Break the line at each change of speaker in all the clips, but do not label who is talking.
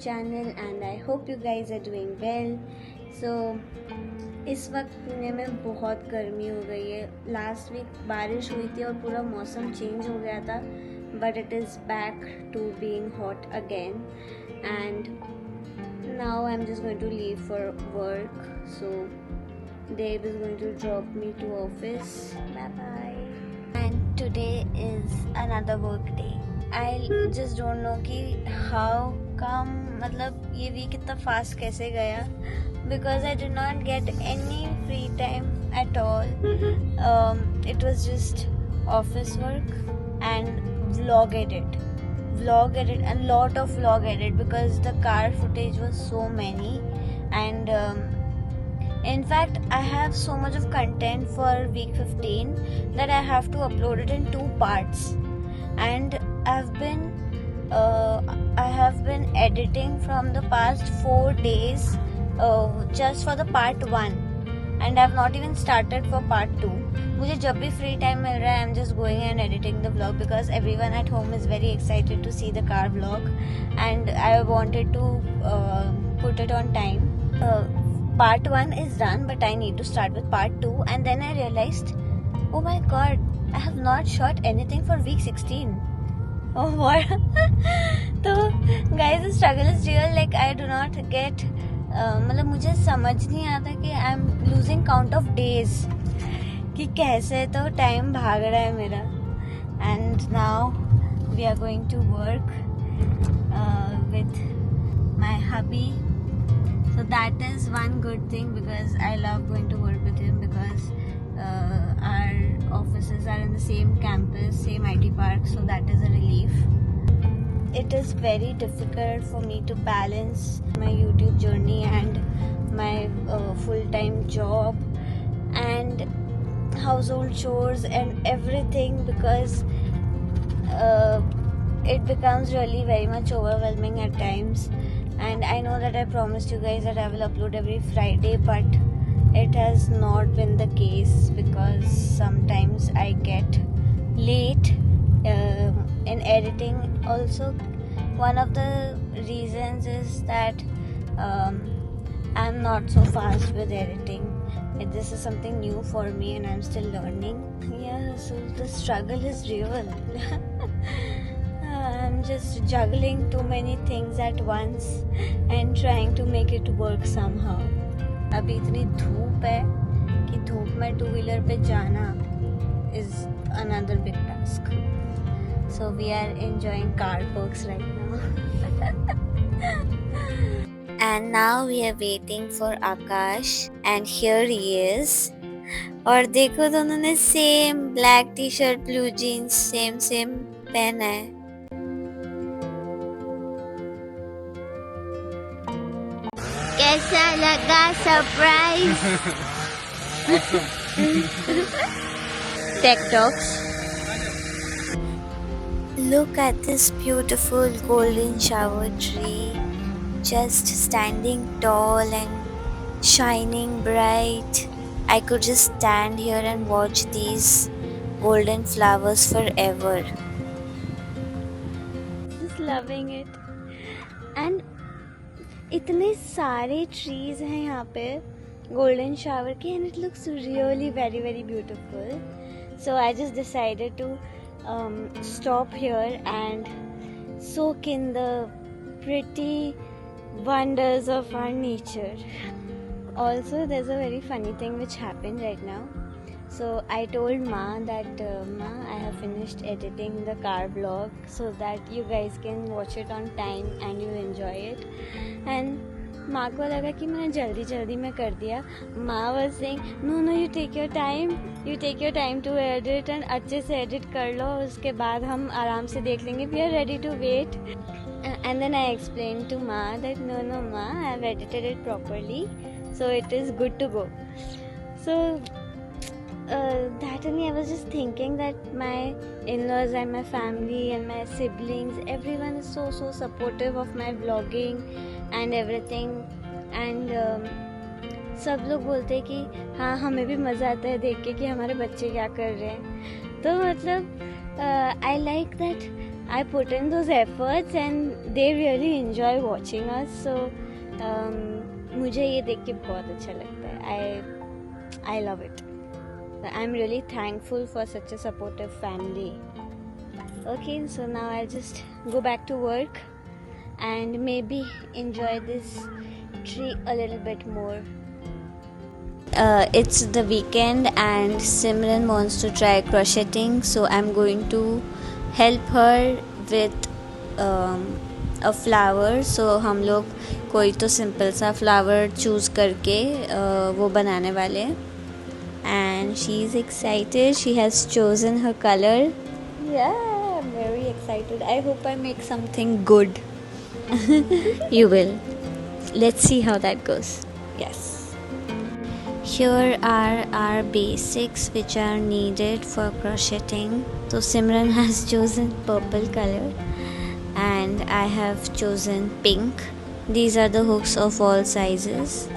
channel and I hope you guys are doing well. So इस वक्त पुणे में बहुत गर्मी हो गई है. लास्ट वीक बारिश हुई थी और पूरा मौसम चेंज हो गया था, but it is back to being hot again and now I'm just going to leave for work. So Dave is going to drop me to office. Bye bye. And today is another work day. I just don't know कि how come मतलब ये week इतना fast कैसे गया, because I did not get any free time at all. It was just office work and vlog edit and lot of vlog edit because the car footage was so many and in fact I have so much of content for week 15 that I have to upload it in 2 parts and I have been editing from the past 4 days just for the part 1 and I have not even started for part 2. मुझे जब भी free time मिल रहा है I am just going and editing the vlog because everyone at home is very excited to see the car vlog and I wanted to put it on time. Part 1 is done but I need to start with part 2 and then I realized, oh my god, I have not shot anything for week 16. Oh what? तो guys the struggle is real. Like I do not get मतलब मुझे समझ नहीं आता कि I am losing count of days कि कैसे तो टाइम भाग रहा है मेरा. And now we are going to work with my hubby. So that is one good thing because I love going to work with him because our offices are in the same campus, same IT park, so that is a relief. It is very difficult for me to balance my YouTube journey and my full-time job and household chores and everything because it becomes really very much overwhelming at times. And I know that I promised you guys that I will upload every Friday, but it has not been the case because sometimes I get late in editing. Also, one of the reasons is that I'm not so fast with editing. This is something new for me and I'm still learning. Yeah, so the struggle is real. I'm just juggling too many things at once and trying to make it work somehow. अभी इतनी धूप है कि धूप में 2-wheeler पे जाना is another big task. So we are enjoying car perks right now. And now we are waiting for Akash and here he is. और देखो दोनों ने same black T shirt blue jeans same पहना है. कैसा लगा surprise? Tech Talks. Look at this beautiful golden shower tree, just standing tall and shining bright. I could just stand here and watch these golden flowers forever. Just loving it. And इतने सारे trees हैं यहाँ पे golden shower के and it looks really very very beautiful. So I just decided to stop here and soak in the pretty wonders of our nature. Also, there's a very funny thing which happened right now. So I told Ma that Ma, I have finished editing the car vlog so that you guys can watch it on time and you enjoy it. And माँ को लगा कि मैंने जल्दी में कर दिया. माँ was saying no you take your time to edit and अच्छे से edit कर लो, उसके बाद हम आराम से देख लेंगे. We are ready to wait. And then I explained to Ma that no Ma, I have edited it properly, so it is good to go. So that only I was just thinking that my in-laws and my family and my siblings, everyone is so supportive of my vlogging and everything. And सब लोग बोलते हैं कि हाँ हमें भी मज़ा आता है देख के कि हमारे बच्चे क्या कर रहे हैं. तो मतलब I like that I put in those efforts and they really enjoy watching us. So मुझे ये देख के बहुत अच्छा लगता है. I love it. I'm really thankful for such a supportive family. Okay, so now I'll just go back to work and maybe enjoy this tree a little bit more. It's the weekend and Simran wants to try crocheting, so I'm going to help her with a flower. So हम लोग कोई तो simple सा flower choose करके वो बनाने वाले हैं. And she's excited. She has chosen her color. Yeah, I'm very excited. I hope I make something good. You will. Let's see how that goes. Yes. Here are our basics which are needed for crocheting. So Simran has chosen purple color and I have chosen pink. These are the hooks of all sizes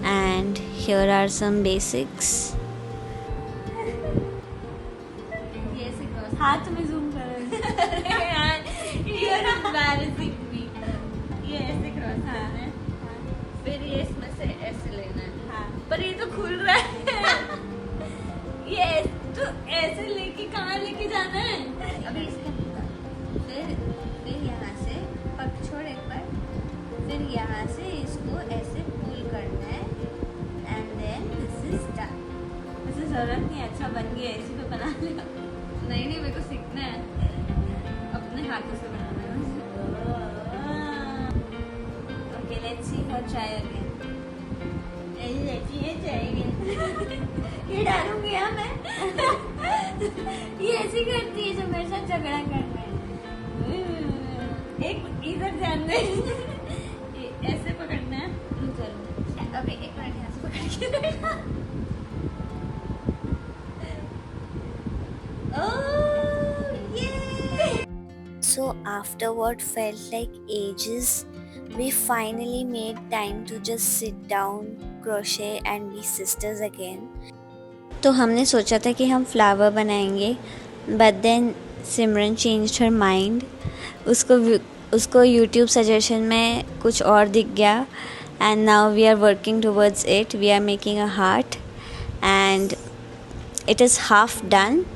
and here are some basics. हाथ में zoom करो. You're embarrassing me. ये ऐसे cross है. फिर ये इसमें से ऐसे लेना है. हाँ. पर ये तो खुल रहा है. ये तो ऐसे लेके कहाँ लेके जाना है? अभी इसके फिर यहाँ से पक छोड़ एक बार. फिर यहाँ से इसको ऐसे पुल करना है. And then this is done. वैसे जरूरत नहीं, अच्छा बन गया, इसी पे बना लिया. नहीं मेरे को सीखना है, अपने हाथों से बनाना है. Okay, let's see her try again. ये डालूंगी यहाँ मैं. ये ऐसी करती है जो मेरे साथ झगड़ा करता है. एक इधर ध्यान दे. ऐसे पकड़ना है. चलो अभी एक मिनट यहाँ से पकड़ के. So after what felt like ages, we finally made time to just sit down, crochet and be sisters again. तो हमने सोचा था कि हम फ्लावर बनाएंगे, but then Simran changed her mind. उसको YouTube suggestion में कुछ और दिख गया and now we are working towards it. We are making a heart and it is half done.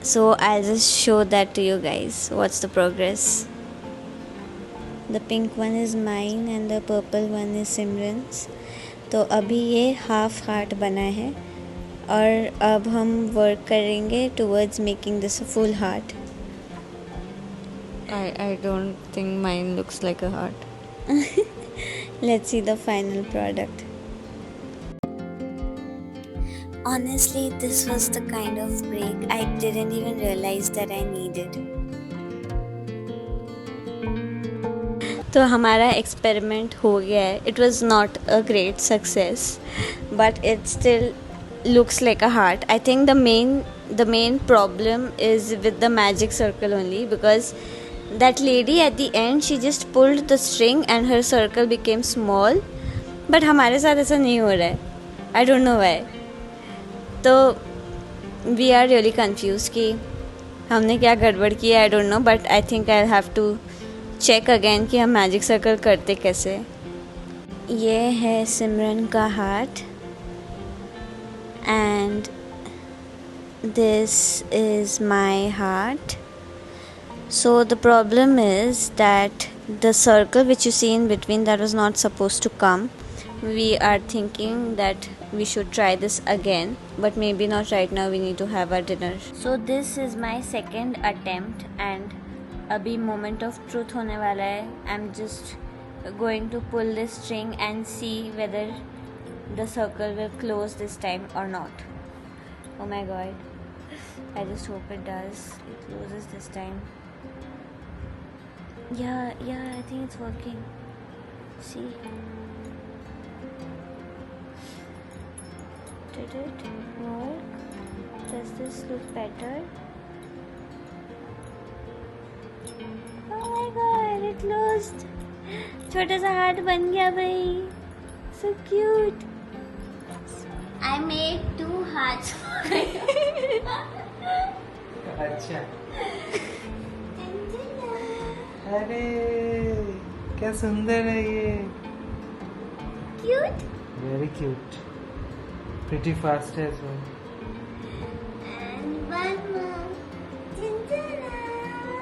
So I'll just show that to you guys. What's the progress? The pink one is mine and the purple one is Simran's. तो अभी ये half heart बना है और अब हम work करेंगे towards making this a full heart.
I don't think mine looks like a heart.
Let's see the final product. Honestly, this was the kind of break I didn't even realize that I needed. तो हमारा experiment हो गया है. It was not a great success, but it still looks like a heart. I think the main problem is with the magic circle only, because that lady at the end, she just pulled the string and her circle became small. But हमारे साथ ऐसा नहीं हो रहा है. I don't know why. तो we are really confuse कि हमने क्या गड़बड़ किया. I don't know, but I think I have to check again कि हम मैजिक सर्कल करते कैसे. ये है सिमरन का heart and this is my heart. So the problem is that the circle which you see in between, that was not suppose to come. We are thinking that we should try this again, but maybe not right now. We need to have our dinner. So this is my second attempt and abhi moment of truth hone wala hai. I'm just going to pull this string and see whether the circle will close this time or not. Oh my god, I just hope it does. It closes this time. Yeah, I think it's working. See, did it work? Does this look better? Oh my god, it closed. छोटा सा heart बन गया भाई. So cute. I made 2 hearts for you.
अच्छा.
And
अरे क्या सुंदर है ये.
Cute.
Very cute. Pretty fast as well.
And one more. Chinchara.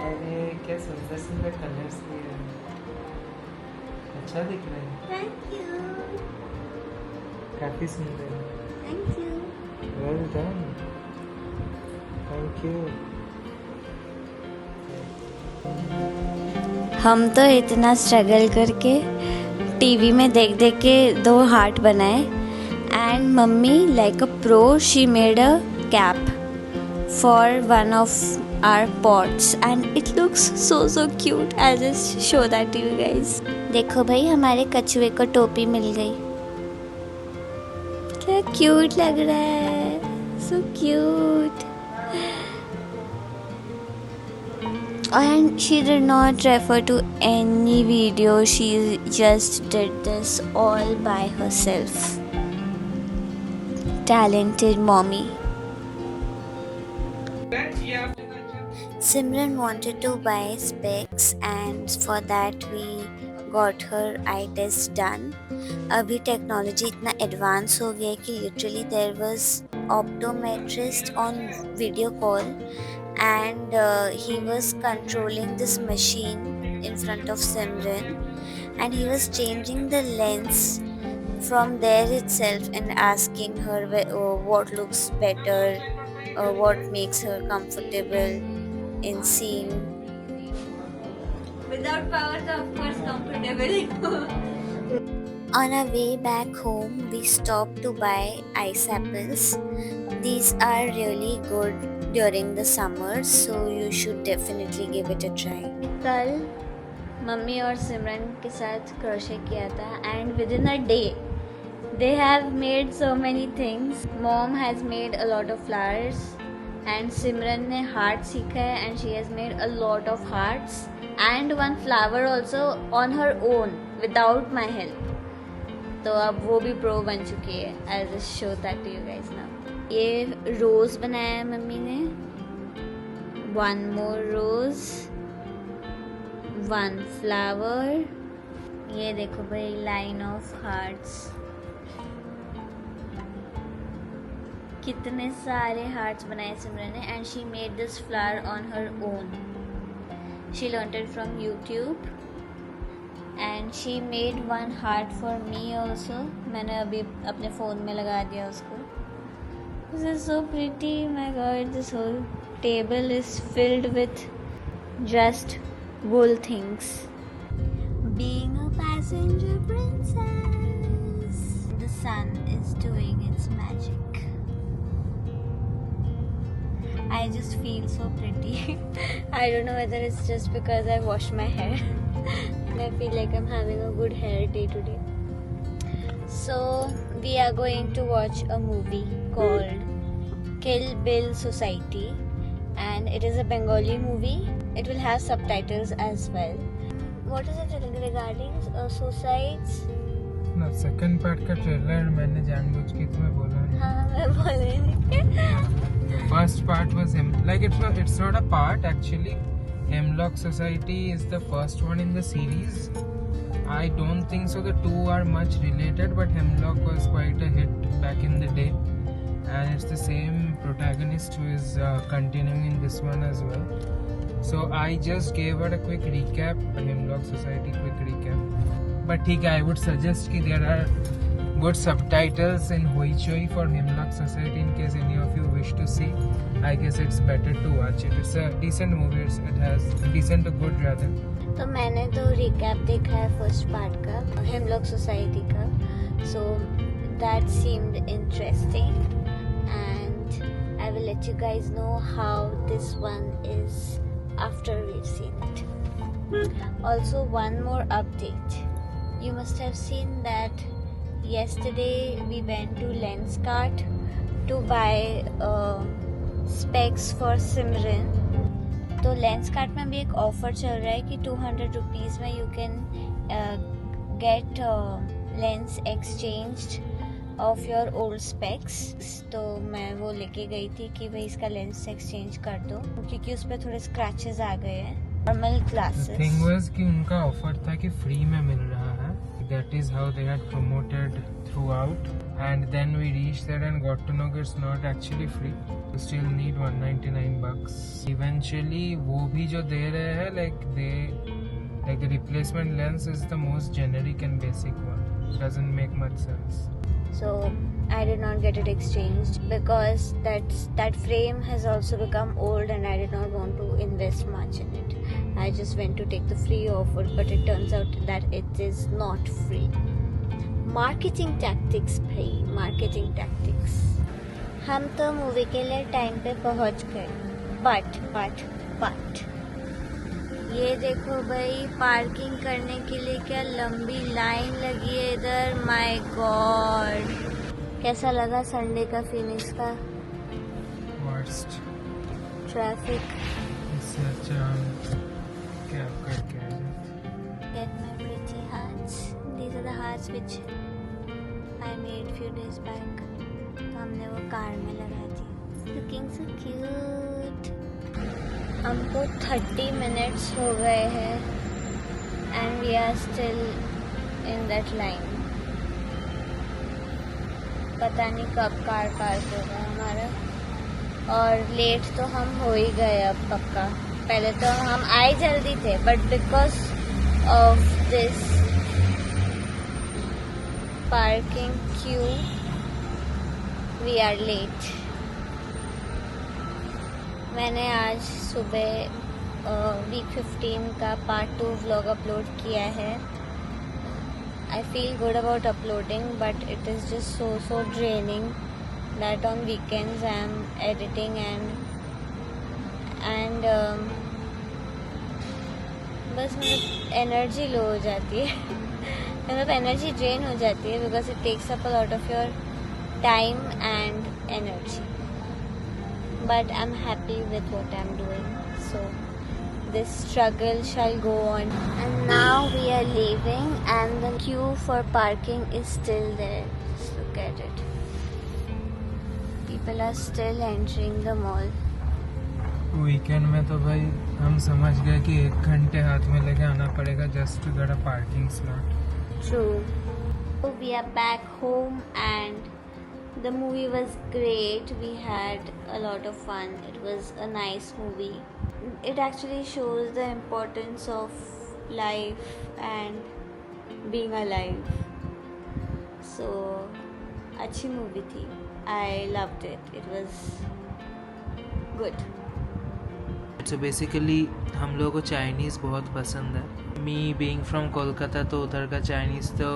अरे क्या सुंदर सुंदर कलर्स दिए हैं. अच्छा दिख रहा है.
Thank you.
काफी सुंदर है.
Thank you.
Well done. Thank you.
हम तो इतना स्ट्रगल करके टीवी में देख देख के 2 हार्ट बनाए and mummy like a pro she made a cap for one of our pots and it looks so cute. I just show that to you guys. देखो भाई हमारे कछुए को टोपी मिल गई. क्या क्यूट लग रहा है. So cute. And she did not refer to any video, she just did this all by herself. Talented mommy. Simran wanted to buy specs and for that we got her eye test done. अभी technology इतना advance हो गया है कि literally there was optometrist on video call and he was controlling this machine in front of Simran and he was changing the lens from there itself and asking her what looks better, what makes her comfortable in seeing. Without powers, of course, comfortable. On our way back home, we stopped to buy ice apples. These are really good during the summer, so you should definitely give it a try. कल mummy और सिमरन के साथ crochet किया था and within a day they have made so many things. Mom has made a lot of flowers and Simran ने heart सीखा है and she has made a lot of hearts and one flower also on her own without my help. तो अब वो भी pro बन चुकी है. I just show that to you guys now. ये रोज बनाया है मम्मी ने. 1 more rose, 1 flower. ये देखो भाई लाइन ऑफ हार्ट्स. कितने सारे हार्ट्स बनाए सिमरन ने and she made this flower on her own. She learned it from YouTube and she made 1 heart for me also. मैंने अभी अपने फ़ोन में लगा दिया उसको. This is so pretty. My God, this whole table is filled with just wool things. Being a passenger princess, the sun is doing its magic. I just feel so pretty. I don't know whether it's just because I washed my hair. I feel like I'm having a good hair day today. So we are going to watch a movie called Kill Bill Society and it is a Bengali movie. It will have subtitles as well. What is it regarding suicides?
ना second part का trailer मैंने जानबूझ के तुम्हें बोला नहीं.
हाँ मैं बोल रही थी.
First part was like it's not a part actually. Hemlock Society is the first one in the series. I don't think so the two are much related, but Hemlock was quite a hit back in the day and it's the same protagonist who is continuing in this one as well. So I just gave her a quick recap, Hemlock Society quick recap. But ठीक है, I would suggest कि there are good subtitles in Hoichoi for Hemlock Society in case any of you wish to see. I guess it's better to watch it. It's a decent movie. It has decent to good rather.
तो मैंने तो recap देखा है first part का hemlock society का. So that seemed interesting and I will let you guys know how this one is after we've seen it. Also one more update. You must have seen that yesterday we went to Lenskart to buy specs for Simran. तो Lenskart में भी एक offer चल रहा है कि 200 rupees में you can get lens exchanged of your old specs. तो मैं वो लेके गई थी कि भाई इसका लेंस एक्सचेंज कर दो क्योंकि उस पर थोड़े स्क्रैचेस आ गए हैं. normal
The
classes.
thing was कि उनका ऑफर था कि फ्री में मिल रहा है. That is how they had promoted throughout. And then we reached there and got to know that it's not actually free. You still need $199. Eventually, वो भी जो दे रहे हैं like the replacement lens is the most generic and basic one. Doesn't make much sense.
So I did not get it exchanged because that frame has also become old and I did not want to invest much in it. I just went to take the free offer, but it turns out that it is not free. Marketing tactics भाई, marketing tactics. हम तो movie के लिए time पे पहुंच गए, but ये देखो भाई, पार्किंग करने के लिए क्या लंबी लाइन लगी है इधर. My God. कैसा लगा संडे का फिनिक्स का
Worst.
ट्रैफिक?
इससे अच्छा हम कैब करके आ जाए.
Get my pretty hearts. These are the hearts which I made few days back. तो हमने वो कार में लगा दी. Looking so cute. हमको 30 minutes हो गए हैं and we are still in that line. पता नहीं कब कार पार्क होगा हमारा. और लेट तो हम हो ही गए अब पक्का. पहले तो हम आए जल्दी थे, but because of this parking queue we are late. मैंने आज सुबह वीक 15 का पार्ट 2 व्लॉग अपलोड किया है. I feel good about uploading, but it is just so draining that on weekends I am editing and बस मतलब energy low हो जाती है. मतलब एनर्जी ड्रेन हो जाती है because it takes up a lot of your time and energy. But I'm happy with what I'm doing, so this struggle shall go on. And now we are leaving and the queue for parking is still there. Just look at it. People are still entering the mall.
Weekend में तो भाई हम समझ गए कि 1 घंटे हाथ में लेके आना पड़ेगा just to get a parking slot.
True. So we are back home and the movie was great. We had a lot of fun. It was a nice movie. It actually shows the importance of life and being alive. So, अच्छी movie थी. I loved it. It was good.
So basically हम लोगों को Chinese बहुत पसंद है. Me being from Kolkata, तो उधर का चाइनीज़ तो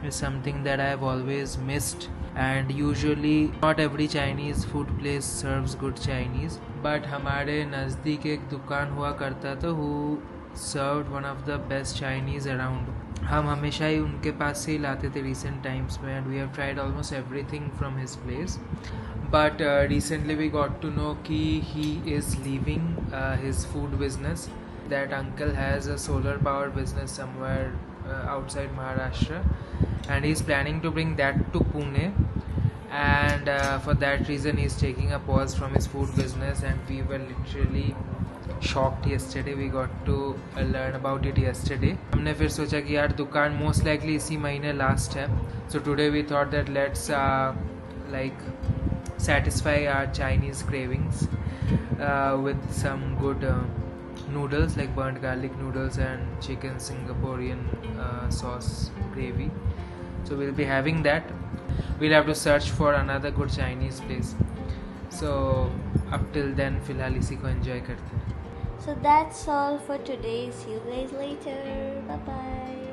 is something that I have always missed. And usually not every Chinese food place serves good Chinese. But हमारे नज़दीक एक दुकान हुआ करता था who served one of the best Chinese around. हम हमेशा ही उनके पास से ही लाते थे recent times में, and we have tried almost everything from his place. But recently we got to know कि he is leaving his food business. That uncle has a solar power business somewhere outside Maharashtra, and he is planning to bring that to Pune. And for that reason he is taking a pause from his food business, and we were literally shocked yesterday. We got to learn about it yesterday. हमने फिर सोचा कि यार दुकान most likely इसी महीने last है. So today we thought that let's like satisfy our Chinese cravings with some good noodles like burnt garlic noodles and chicken Singaporean sauce gravy. So we'll be having that. We'll have to search for another good Chinese place. So up till then फिलहाल इसी को enjoy करते हैं.
So that's all for today. See you guys later. Bye bye.